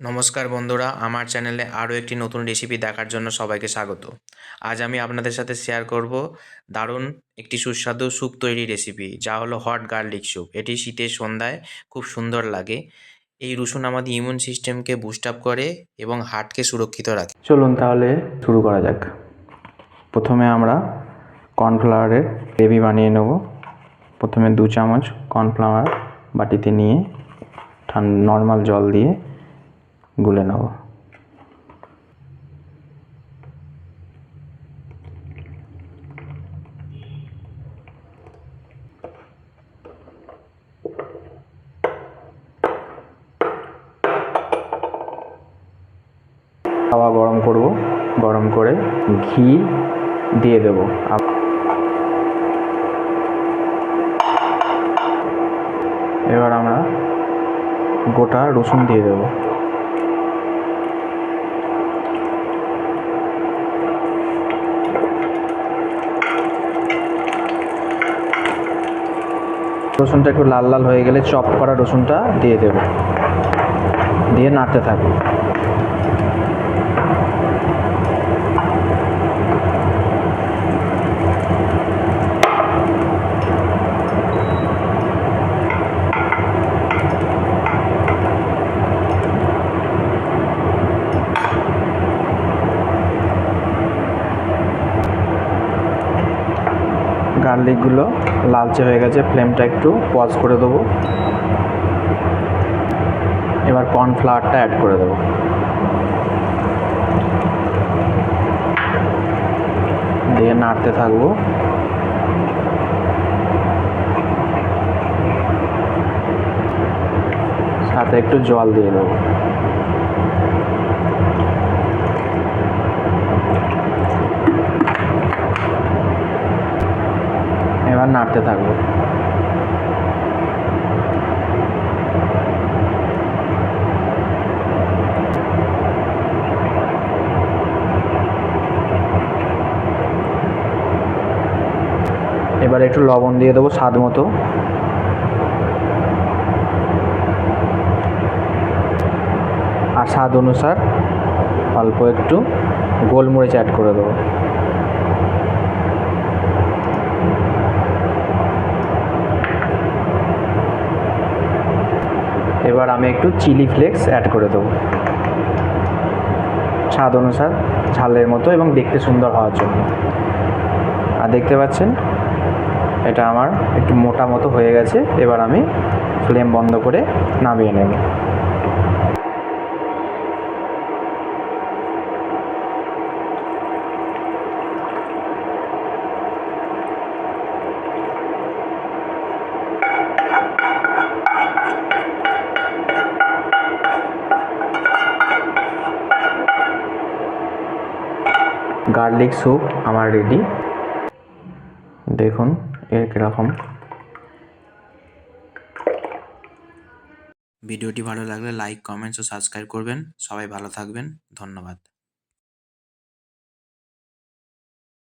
নমস্কার বন্ধুরা, আমার চ্যানেলে আরও একটি নতুন রেসিপি দেখার জন্য সবাইকে স্বাগত। আজ আমি আপনাদের সাথে শেয়ার করব দারুণ একটি সুস্বাদু স্যুপ তৈরি রেসিপি, যা হলো হট গার্লিক স্যুপ। এটি শীতের সন্ধ্যায় খুব সুন্দর লাগে। এই রসুন আমাদের ইমিউন সিস্টেমকে বুস্ট আপ করে এবং হার্টকে সুরক্ষিত রাখে। চলুন তাহলে শুরু করা যাক। প্রথমে আমরা কর্নফ্লাওয়ারের গ্রেভি বানিয়ে নেব। প্রথমে 2 চামচ কর্নফ্লাওয়ার বাটিতে নিয়ে নর্মাল জল দিয়ে গুলে নেব। তাওয়া গরম করব, গরম করে ঘি দিয়ে দেব। এবার আমরা গোটা রসুন দিয়ে দেব। রসুনটা একটু লাল লাল হয়ে গেলে চপ করা রসুনটা দিয়ে দেব, দিয়ে নাড়তে থাকবো। গার্লিকগুলো লালচে হয়ে গেছে, ফ্লেমটা একটু পজ করে দেবো। এবার কর্নফ্লাওয়ারটা অ্যাড করে দেবো। দিয়ে নাড়তে থাকবো। সাথে একটু জল দিয়ে দেবো। এবার নাড়তে থাকবো। এবার একটু লবণ দিয়ে দেবো স্বাদ মতো। আর স্বাদ অনুসার অল্প একটু গোলমরিচ অ্যাড করে দেবো। এবার আমি একটু চিলি ফ্লেক্স অ্যাড করে দেবো স্বাদ অনুসার, ঝালের মতো এবং দেখতে সুন্দর হওয়ার জন্য। আর দেখতে পাচ্ছেন এটা আমার একটু মোটা মতো হয়ে গেছে। এবার আমি ফ্লেম বন্ধ করে নামিয়ে নেব। গার্লিক স্যুপ আমার রেডি। দেখুন এর কীরকম। ভিডিওটি ভালো লাগলে লাইক, কমেন্টস ও সাবস্ক্রাইব করবেন। সবাই ভালো থাকবেন। ধন্যবাদ।